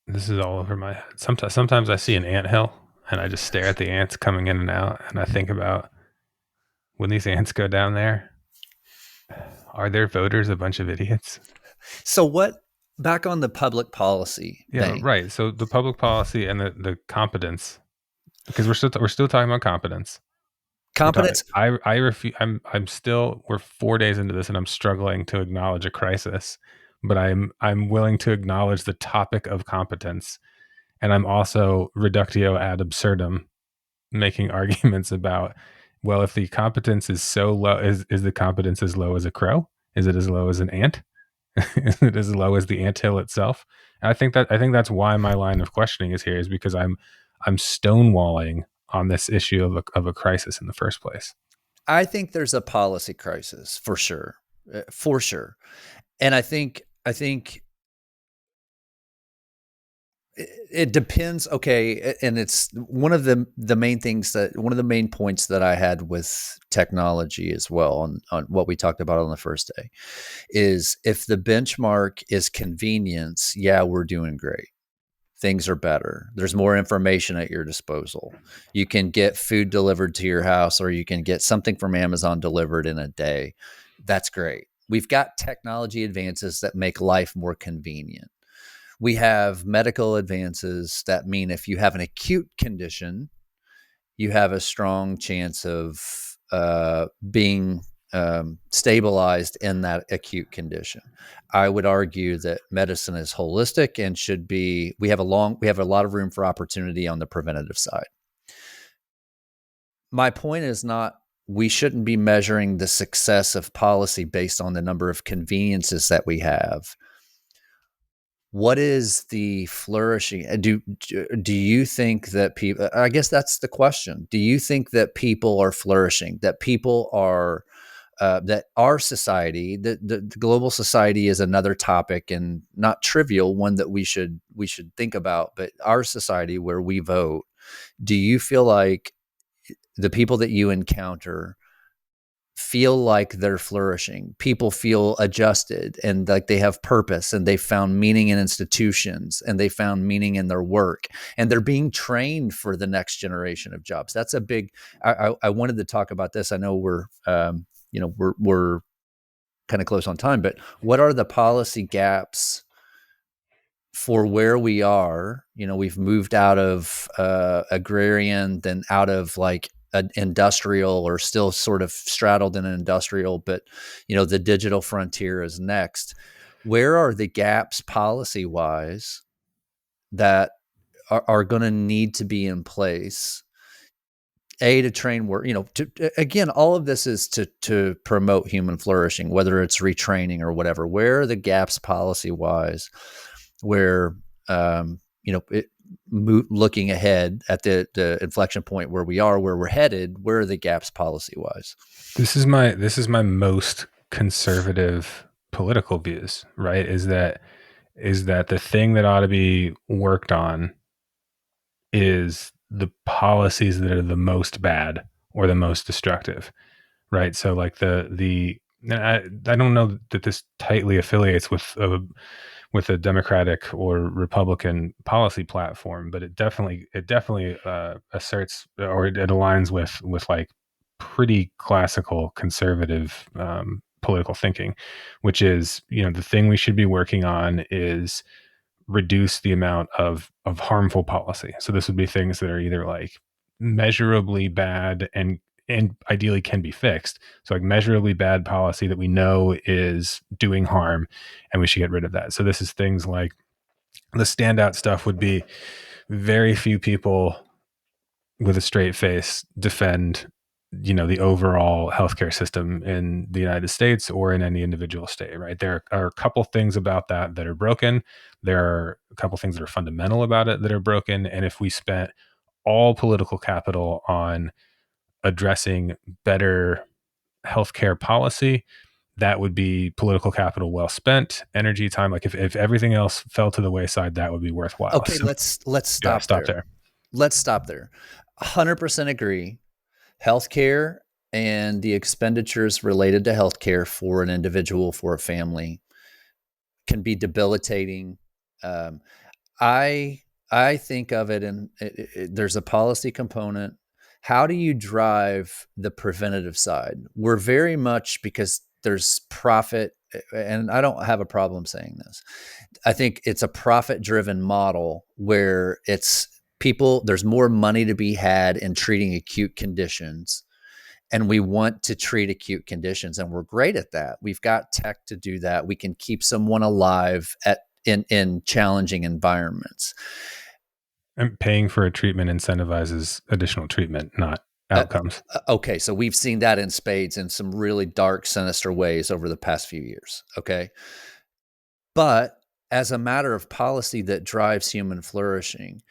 This is all over my head. Sometimes I see an anthill and I just stare at the ants coming in and out, and I think about when these ants go down there, are their voters a bunch of idiots? So what? Back on the public policy Yeah, thing. right. So the public policy and the competence, because we're still talking about competence. We're talking. Competence. I refuse. I'm still. We're 4 days into this, and I'm struggling to acknowledge a crisis. But I'm willing to acknowledge the topic of competence, and I'm also reductio ad absurdum, making arguments about, well, if the competence is so low, is the competence as low as a crow? Is it as low as an ant? Is it as low as the anthill itself? And I think that's why my line of questioning is here, is because I'm stonewalling on this issue of a crisis in the first place. I think there's a policy crisis for sure, and I think it depends. Okay, and it's one of the main points that I had with technology as well on what we talked about on the first day is if the benchmark is convenience, yeah, we're doing great. Things are better. There's more information at your disposal. You can get food delivered to your house, or you can get something from Amazon delivered in a day. That's great. We've got technology advances that make life more convenient. We have medical advances that mean if you have an acute condition, you have a strong chance of being stabilized in that acute condition. I would argue that medicine is holistic and should be. We have a lot of room for opportunity on the preventative side. My point is not we shouldn't be measuring the success of policy based on the number of conveniences that we have. What is the flourishing? Do you think that people? I guess that's the question. Do you think that people are flourishing? That people are that our society, the global society, is another topic and not trivial one that we should think about. But our society, where we vote, do you feel like the people that you encounter feel like they're flourishing? People feel adjusted and like they have purpose, and they found meaning in institutions, and they found meaning in their work, and they're being trained for the next generation of jobs. That's a big. I wanted to talk about this. I know we're kind of close on time, but what are the policy gaps for where we are? We've moved out of agrarian, then out of like an industrial, or still sort of straddled in an industrial, but the digital frontier is next. Where are the gaps policy wise that are going to need to be in place, to train work, again, all of this is to promote human flourishing, whether it's retraining or whatever. Where are the gaps policy wise where, looking ahead at the inflection point where we're headed, where are the gaps policy wise? This is my most conservative political views, right? Is that the thing that ought to be worked on is the policies that are the most bad or the most destructive, right? So like I don't know that this tightly affiliates with a Democratic or Republican policy platform, but it definitely asserts, or it aligns with like pretty classical conservative political thinking, which is, the thing we should be working on is reduce the amount of harmful policy. So this would be things that are either like measurably bad and ideally can be fixed. So like measurably bad policy that we know is doing harm, and we should get rid of that. So this is things like the standout stuff would be very few people with a straight face defend, the overall healthcare system in the United States or in any individual state, right? There are a couple things about that are broken. There are a couple things that are fundamental about it that are broken. And if we spent all political capital on addressing better healthcare policy, that would be political capital well spent, energy, time. Like if everything else fell to the wayside, that would be worthwhile. Okay, So let's yeah, stop stop there. there. Let's stop there. 100% agree. Healthcare and the expenditures related to healthcare for an individual, for a family, can be debilitating. Um, I I think of it, and there's a policy component. How do you drive the preventative side? We're very much, because there's profit, and I don't have a problem saying this. I think it's a profit-driven model where it's people. There's more money to be had in treating acute conditions, and we want to treat acute conditions, and we're great at that. We've got tech to do that. We can keep someone alive in challenging environments. And paying for a treatment incentivizes additional treatment, not Uh, outcomes. okay, so we've seen that in spades in some really dark, sinister ways over the past few years. Okay, but as a matter of policy that drives human flourishing,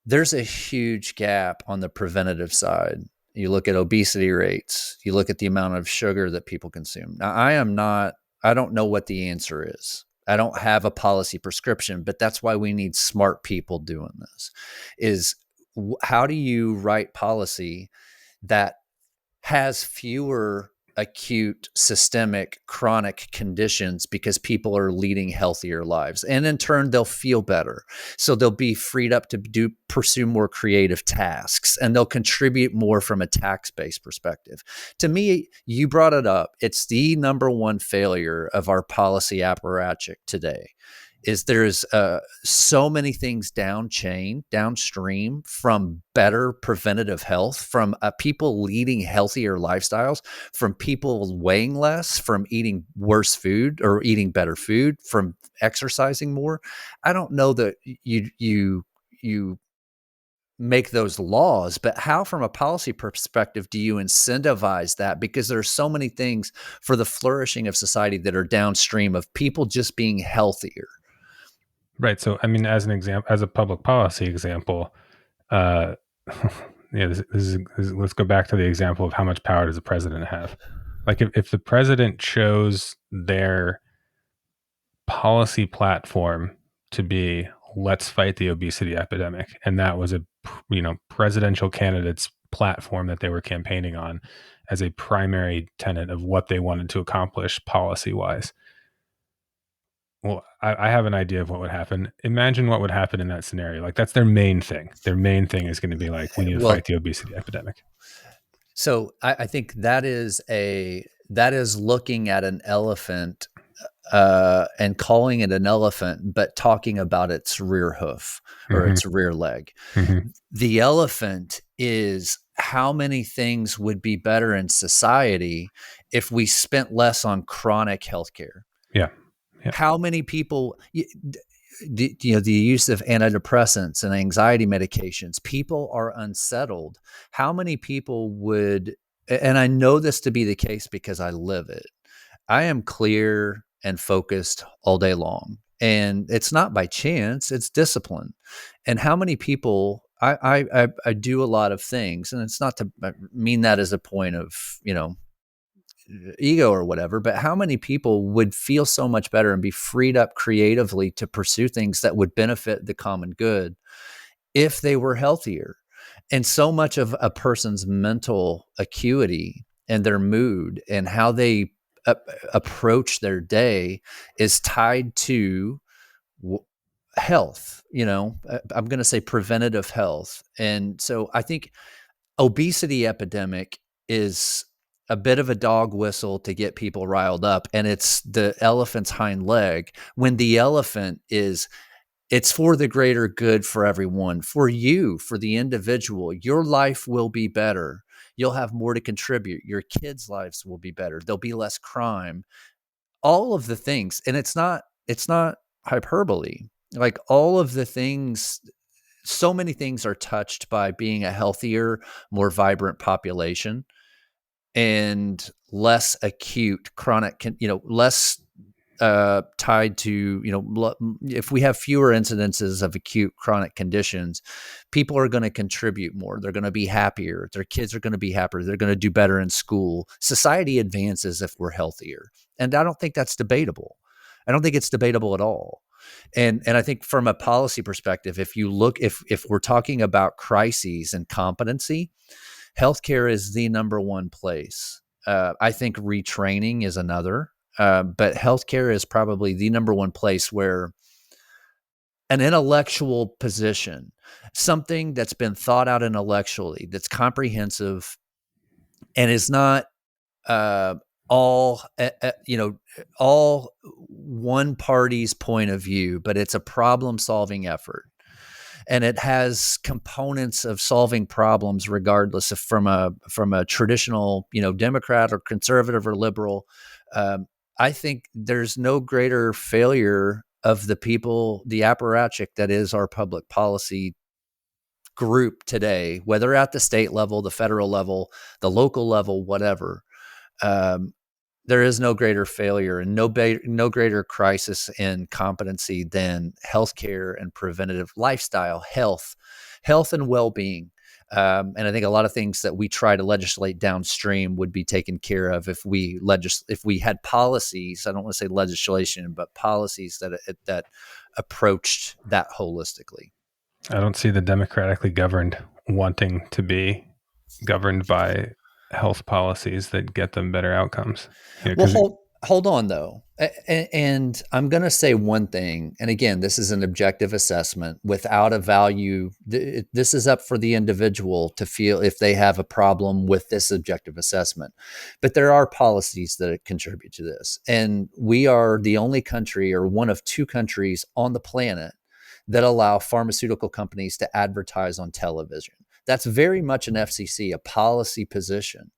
there's a huge gap on the preventative side. You look at obesity rates, you look at the amount of sugar that people consume. Now, I don't know what the answer is. I don't have a policy prescription, but that's why we need smart people doing this. Is how do you write policy that has fewer acute, systemic, chronic conditions, because people are leading healthier lives, and in turn they'll feel better, so they'll be freed up to pursue more creative tasks, and they'll contribute more from a tax-based perspective. To me, you brought it up, it's the number one failure of our policy apparatchik today, is there's so many things downstream from better preventative health, from people leading healthier lifestyles, from people weighing less, from eating worse food or eating better food, from exercising more. I don't know that you make those laws, but how, from a policy perspective, do you incentivize that? Because there's so many things for the flourishing of society that are downstream of people just being healthier. Right. So, I mean, as an example, as a public policy example, uh, yeah, let's go back to the example of how much power does the president have? Like, if the president chose their policy platform to be let's fight the obesity epidemic, and that was a presidential candidate's platform that they were campaigning on as a primary tenet of what they wanted to accomplish policy wise. Well, I have an idea of what would happen. Imagine what would happen in that scenario. Like, that's their main thing. Their main thing is going to be like, we need to fight Well, the obesity epidemic. so I think that is looking at an elephant and calling it an elephant, but talking about its rear hoof or Mm-hmm. its rear leg. Mm-hmm. The elephant is how many things would be better in society if we spent less on chronic healthcare. Yeah. Yeah. How many people, the use of antidepressants and anxiety medications, people are unsettled. How many people would, and I know this to be the case because I live it, I am clear and focused all day long. And it's not by chance, it's discipline. And how many people, I do a lot of things, and it's not to mean that as a point of, ego or whatever, but how many people would feel so much better and be freed up creatively to pursue things that would benefit the common good if they were healthier? And so much of a person's mental acuity and their mood and how they approach their day is tied to health. I'm going to say preventative health. And so I think obesity epidemic is a bit of a dog whistle to get people riled up, and it's the elephant's hind leg, when the elephant is It's for the greater good for everyone, for you, for the individual. Your life will be better. You'll have more to contribute. Your kids' lives will be better. There'll be less crime. All of the things, and it's not hyperbole. Like all of the things, so many things are touched by being a healthier, more vibrant population and less acute chronic, less tied to, if we have fewer incidences of acute chronic conditions, people are going to contribute more. They're going to be happier. Their kids are going to be happier. They're going to do better in school. Society advances if we're healthier. And I don't think that's debatable. I don't think it's debatable at all. And I think from a policy perspective, if we're talking about crises and competency, healthcare is the number one place. I think retraining is another, but healthcare is probably the number one place where an intellectual position, something that's been thought out intellectually, that's comprehensive, and is not uh, all all one party's point of view, but it's a problem-solving effort, and it has components of solving problems regardless of from a traditional, Democrat or conservative or liberal. um, I think there's no greater failure of the people, the apparatchik that is our public policy group today, whether at the state level, the federal level, the local level, whatever. um, there is no greater failure and no greater crisis in competency than healthcare and preventative lifestyle, health and well-being. And I think a lot of things that we try to legislate downstream would be taken care of if we had policies. I don't want to say legislation, but policies that approached that holistically. I don't see the democratically governed wanting to be governed by health policies that get them better outcomes. Well, Because hold on though, and I'm going to say one thing. And again, this is an objective assessment without a value. This is up for the individual to feel if they have a problem with this objective assessment. But there are policies that contribute to this, and we are the only country, or one of two countries on the planet, that allow pharmaceutical companies to advertise on television. That's very much an FCC, a policy position.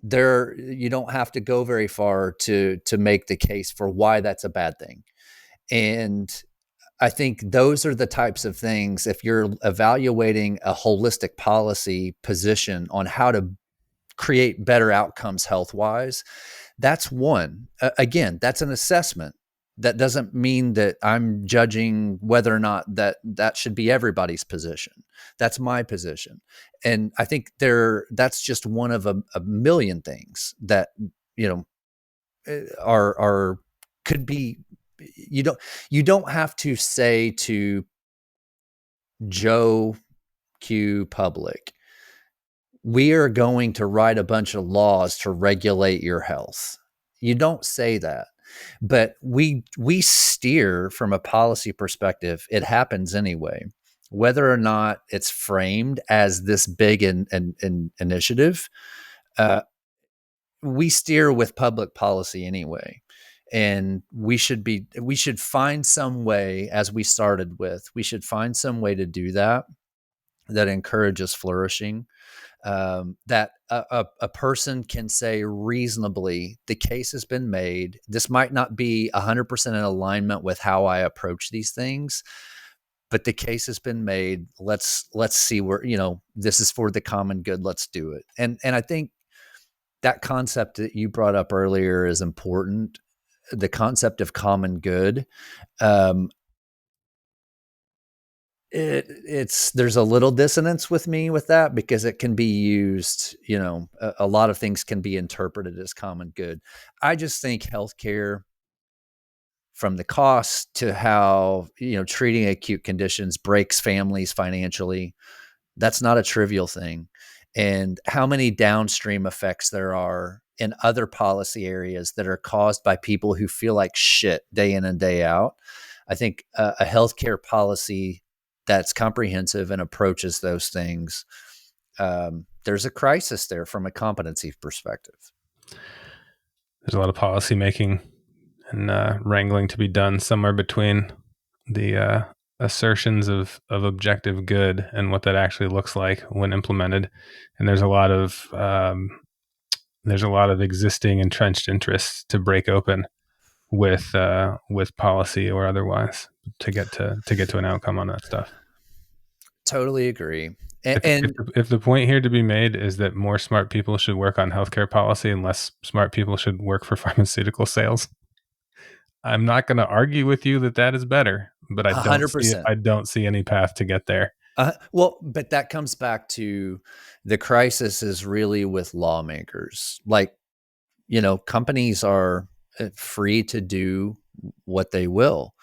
There, you don't have to go very far to make the case for why that's a bad thing. And I think those are the types of things, if you're evaluating a holistic policy position on how to create better outcomes health wise, that's one. Again, that's an assessment. That doesn't mean that I'm judging whether or not that should be everybody's position. That's my position. And I think that's just one of a million things that, you know, are could be. You don't have to say to Joe Q Public, we are going to write a bunch of laws to regulate your health. You don't say that, but we steer from a policy perspective. It happens anyway, whether or not it's framed as this big initiative. Uh, we steer with public policy anyway, and we should find some way, as we started with, we should find some way to do that encourages flourishing, that a person can say reasonably, the case has been made. This might not be 100% in alignment with how I approach these things, but the case has been made. Let's see where, this is for the common good. Let's do it. And I think that concept that you brought up earlier is important. The concept of common good. Um, there's a little dissonance with me with that, because it can be used, a lot of things can be interpreted as common good. I just think healthcare, from the cost to how, treating acute conditions breaks families financially, that's not a trivial thing. And how many downstream effects there are in other policy areas that are caused by people who feel like shit day in and day out. I think a healthcare policy that's comprehensive and approaches those things, there's a crisis there from a competency perspective. there's a lot of policy making and wrangling to be done somewhere between the assertions of objective good and what that actually looks like when implemented. And there's a lot of existing entrenched interests to break open with policy or otherwise to get to an outcome on that stuff. Totally agree. If if And the, if the point here to be made is that more smart people should work on healthcare policy and less smart people should work for pharmaceutical sales, I'm not going to argue with you that that is better, but I don't see it. 100%. I don't see any path to get there. Well, but that comes back to the crisis is really with lawmakers. Like, companies are free to do what they will.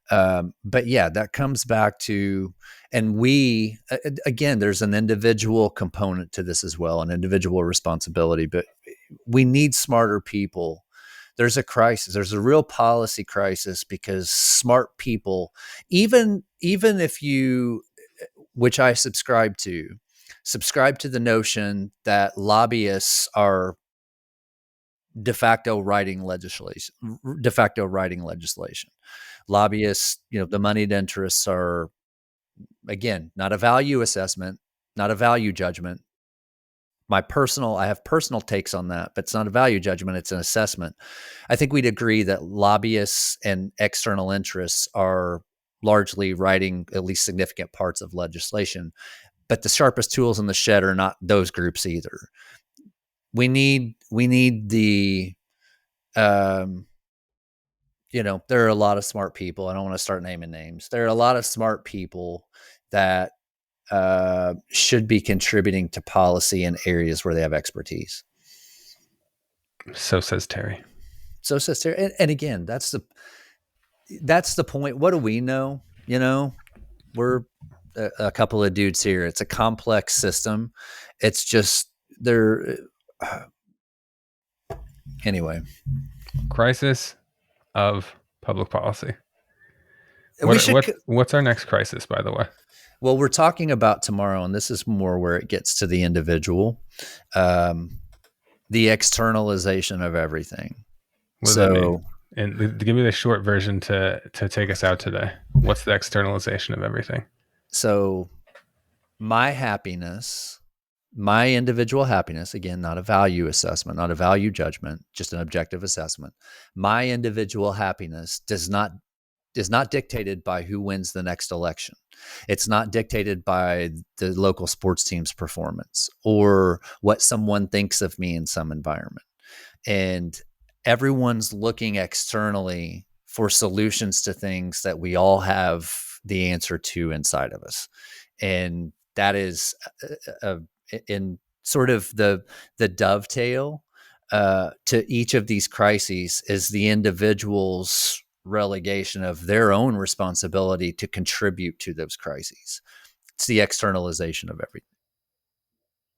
But yeah, that comes back to, and we, again, there's an individual component to this as well, an individual responsibility, but we need smarter people. There's a crisis. There's a real policy crisis because smart people, even if you, which I subscribe to the notion that lobbyists are de facto writing legislation. Lobbyists, the moneyed interests are, again, not a value assessment, not a value judgment. I have personal takes on that, but it's not a value judgment. It's an assessment. I think we'd agree that lobbyists and external interests are largely writing at least significant parts of legislation, but the sharpest tools in the shed are not those groups either. We need the, there are a lot of smart people. I don't want to start naming names. There are a lot of smart people that should be contributing to policy in areas where they have expertise. So says Terry. And again, that's the point. What do we know? We're a couple of dudes here. It's a complex system. It's just there. Anyway, Crisis of public policy. What's our next crisis, by the way? Well, we're talking about tomorrow, and this is more where it gets to the individual, the externalization of everything. What does that mean? And give me the short version to take us out today. What's the externalization of everything? So my happiness, my individual happiness, again, not a value assessment, not a value judgment, just an objective assessment. My individual happiness is not dictated by who wins the next election. It's not dictated by the local sports team's performance or what someone thinks of me in some environment. And everyone's looking externally for solutions to things that we all have the answer to inside of us. And that is in sort of the dovetail to each of these crises is the individual's relegation of their own responsibility to contribute to those crises. It's the externalization of everything.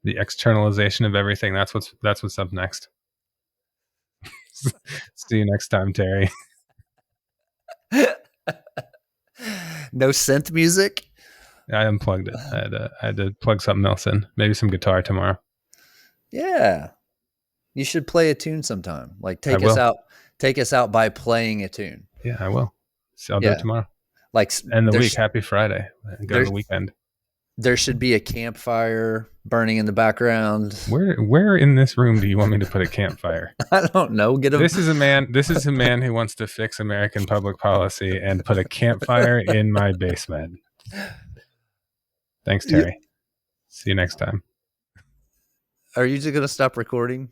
The externalization of everything. That's what's up next. See you next time, Terry. No synth music. I unplugged it. I had to plug something else in. Maybe some guitar tomorrow. Yeah, you should play a tune sometime. Like take us out by playing a tune. Yeah, I will. So I'll do it tomorrow. Like end the week. Happy Friday. Go to the weekend. There should be a campfire burning in the background. Where in this room do you want me to put a campfire? I don't know. This is a man who wants to fix American public policy and put a campfire in my basement. Thanks, Terry. See you next time. Are you just going to stop recording?